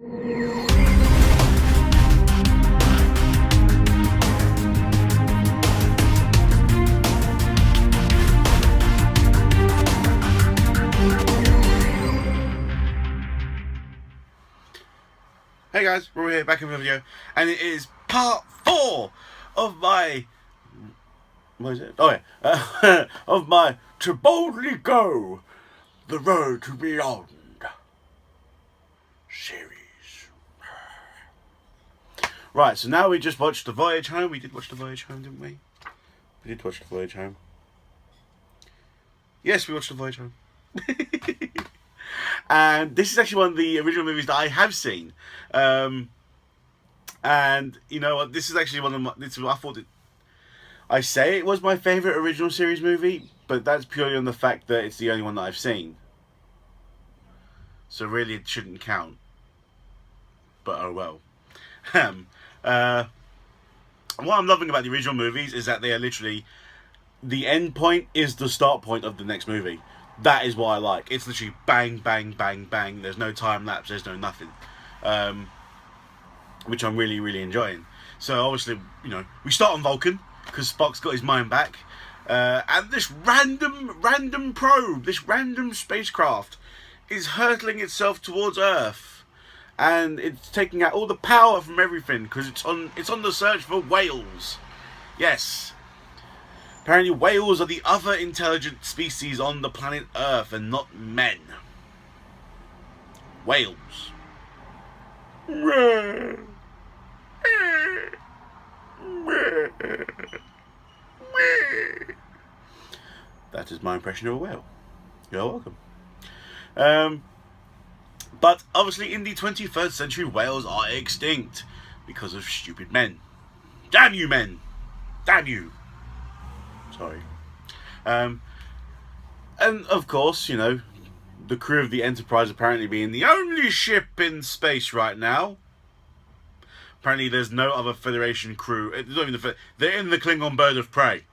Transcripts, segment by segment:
Hey guys, we're here back in the video, and it is part 4 of my... what is it? Oh yeah, of my To Boldly Go, The Road to Beyond series. Right, so now we just watched The Voyage Home. We did watch The Voyage Home, didn't we? We did watch The Voyage Home. Yes, we watched The Voyage Home. And this is actually one of the original movies that I have seen. And you know what? This is actually one of my... I thought I say it was my favourite original series movie, but that's purely on the fact that it's the only one that I've seen. So really it shouldn't count. But oh well. What I'm loving about the original movies is that they are literally... the end point is the start point of the next movie. That is what I like. It's literally bang, bang, bang, bang. There's no time lapse. There's no nothing. Which I'm really, really enjoying. So obviously, you know, we start on Vulcan because Spock's got his mind back. And this random probe, this random spacecraft is hurtling itself towards Earth. And it's taking out all the power from everything because it's on the search for whales. Yes. Apparently whales are the other intelligent species on the planet Earth and not men. Whales. That is my impression of a whale. You're welcome. But obviously in the 21st century whales are extinct because of stupid men. Damn you men! Damn you! Sorry. And of course, you know, the crew of the Enterprise apparently being the only ship in space right now. Apparently there's no other Federation crew. It's not even they're in the Klingon bird of prey.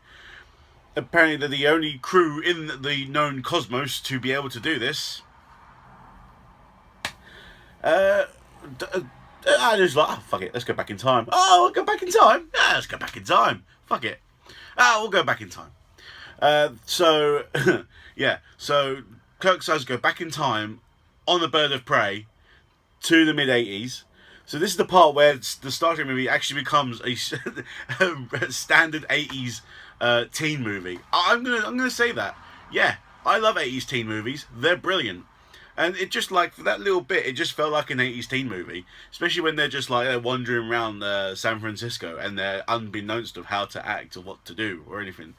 Apparently they're the only crew in the known cosmos to be able to do this. I just like, oh, fuck it, let's go back in time. Oh, we'll go back in time? Yeah, let's go back in time. Fuck it. We'll go back in time. So, yeah. So, Kirk decides to go back in time on the Bird of Prey to the mid-80s. So this is the part where the Star Trek movie actually becomes a standard 80s teen movie. I'm gonna say that. Yeah, I love 80s teen movies. They're brilliant. And it just, like, for that little bit, it just felt like an 80s teen movie. Especially when they're just, like, wandering around San Francisco and they're unbeknownst of how to act or what to do or anything.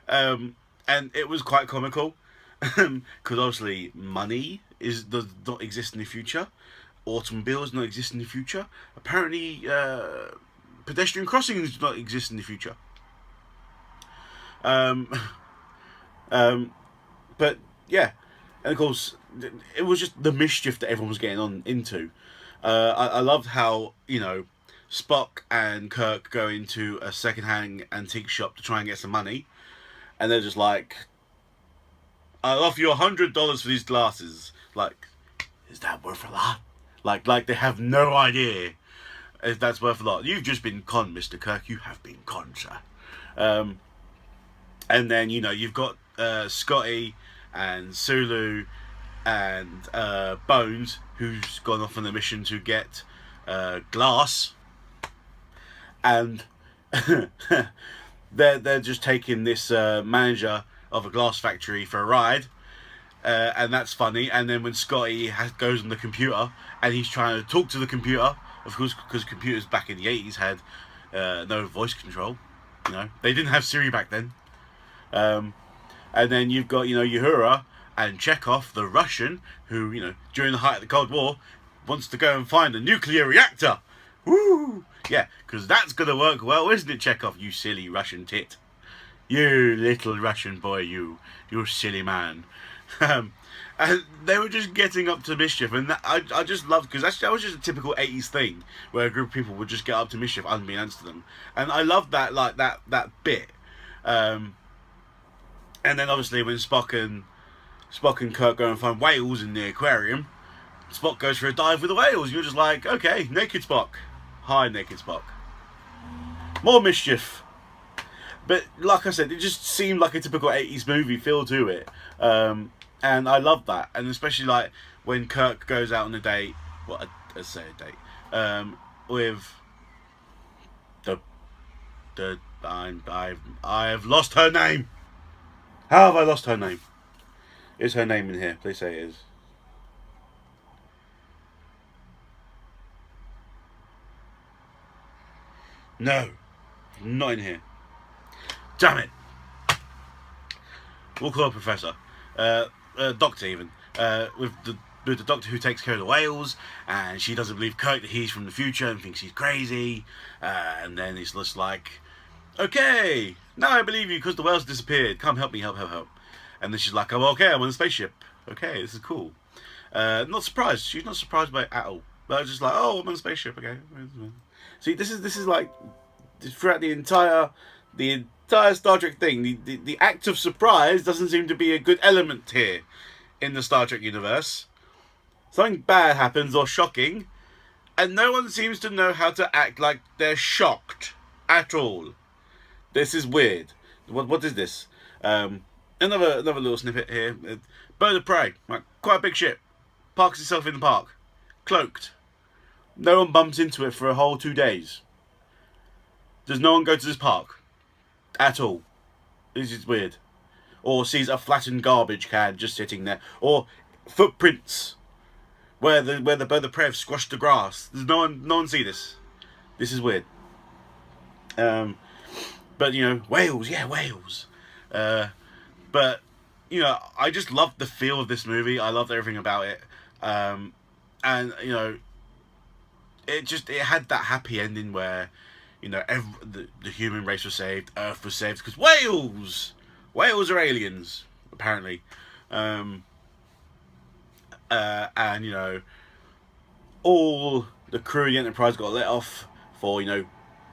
And it was quite comical. Because obviously money does not exist in the future. Automobiles do not exist in the future. Apparently pedestrian crossings do not exist in the future. But, yeah. And of course, it was just the mischief that everyone was getting into. I loved how, you know, Spock and Kirk go into a second-hand antique shop to try and get some money. And they're just like, I'll offer you $100 for these glasses. Like, is that worth a lot? Like they have no idea if that's worth a lot. You've just been conned, Mr. Kirk. You have been conned, sir. And then, you know, you've got Scotty and Sulu and Bones, who's gone off on a mission to get glass, and they're just taking this manager of a glass factory for a ride, and that's funny. And then when Scotty goes on the computer and he's trying to talk to the computer, of course, because computers back in the 80s had no voice control. You know, they didn't have Siri back then. And then you've got, you know, Uhura and Chekhov, the Russian, who, you know, during the height of the Cold War, wants to go and find a nuclear reactor. Woo! Yeah, because that's going to work well, isn't it, Chekhov, you silly Russian tit? You little Russian boy, you silly man. And they were just getting up to mischief, and I just loved, because that was just a typical 80s thing, where a group of people would just get up to mischief unbeknownst to them. And I loved that, like, that bit. And then obviously when Spock and Kirk go and find whales in the aquarium, Spock goes for a dive with the whales. You're just like, okay, naked Spock. Hi, naked Spock. More mischief. But like I said, it just seemed like a typical 80s movie feel to it. And I love that. And especially like when Kirk goes out on a date, well, let's say a date, with I've lost her name. How have I lost her name? Is her name in here? Please say it is. No, not in here. Damn it. We'll call her Professor. Doctor even. With the doctor who takes care of the whales, and she doesn't believe Kirk that he's from the future and thinks he's crazy. And then it's just like, okay, now I believe you because the whales disappeared. Come help me, help. And then she's like, oh, okay, I'm on a spaceship. Okay, this is cool. Not surprised. She's not surprised by it at all. But just like, oh, I'm on a spaceship. Okay. See, this is like throughout the entire Star Trek thing. The act of surprise doesn't seem to be a good element here in the Star Trek universe. Something bad happens or shocking, and no one seems to know how to act like they're shocked at all. This is weird. What is this? Another little snippet here. Bird of prey, like, quite a big ship, parks itself in the park, cloaked. No one bumps into it for a whole 2 days. Does no one go to this park at all? This is weird. Or sees a flattened garbage can just sitting there, or footprints where the bird of prey have squashed the grass. Does no one see this? This is weird. But you know, whales, yeah, whales. But you know, I just loved the feel of this movie. I loved everything about it. And you know, it had that happy ending where, you know, the human race was saved, Earth was saved because whales are aliens apparently. And you know, all the crew of the Enterprise got let off for, you know,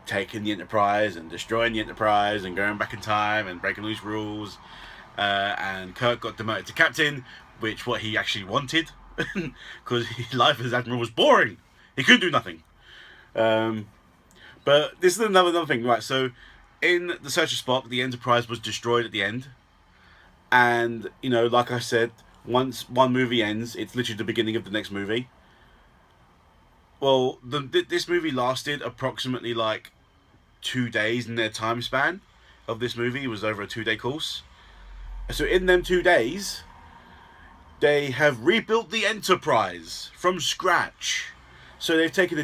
taking the Enterprise and destroying the Enterprise and going back in time and breaking loose rules. And Kirk got demoted to captain, which what he actually wanted, because his life as admiral was boring. He couldn't do nothing. But this is another thing, right? So, in the Search of Spock, the Enterprise was destroyed at the end, and you know, like I said, once one movie ends, it's literally the beginning of the next movie. Well, this movie lasted approximately like 2 days in their time span of this movie. It was over a 2-day course. So in them 2 days, they have rebuilt the Enterprise from scratch. So they've taken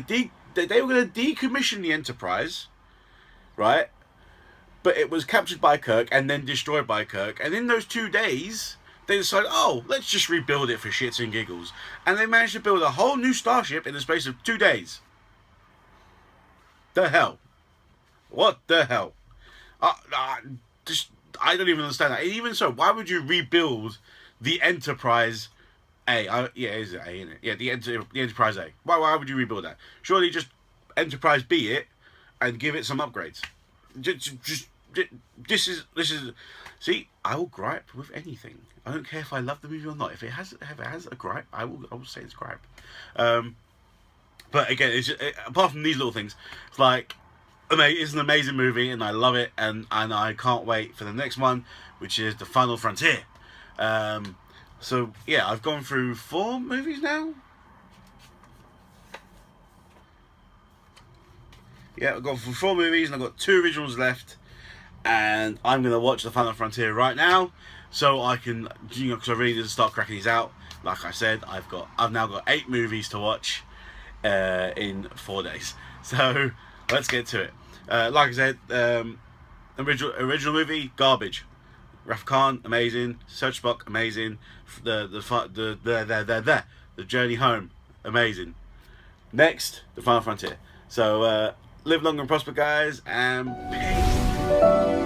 they were going to decommission the Enterprise, right? But it was captured by Kirk and then destroyed by Kirk. And in those 2 days, they decided, oh, let's just rebuild it for shits and giggles. And they managed to build a whole new starship in the space of 2 days. The hell? What the hell? I don't even understand that. Even so, why would you rebuild the Enterprise A? Yeah, is it A, isn't it? Yeah, the Enterprise A. Why would you rebuild that? Surely just Enterprise B it and give it some upgrades. This is. See, I will gripe with anything. I don't care if I love the movie or not. If it has a gripe, I will say it's gripe. But again, apart from these little things, it's like, it's an amazing movie and I love it, and I can't wait for the next one, which is The Final Frontier. So yeah, I've gone through 4 movies now. Yeah, I've gone through 4 movies and I've got 2 originals left, and I'm gonna watch The Final Frontier right now, so I can, you know, because I really need to start cracking these out. Like I said, I've now got 8 movies to watch in 4 days. So let's get to it. Like I said, original movie, garbage. Raf Khan, amazing. Search Spock, amazing. The Journey Home, amazing. Next, The Final Frontier. So live long and prosper, guys, and peace.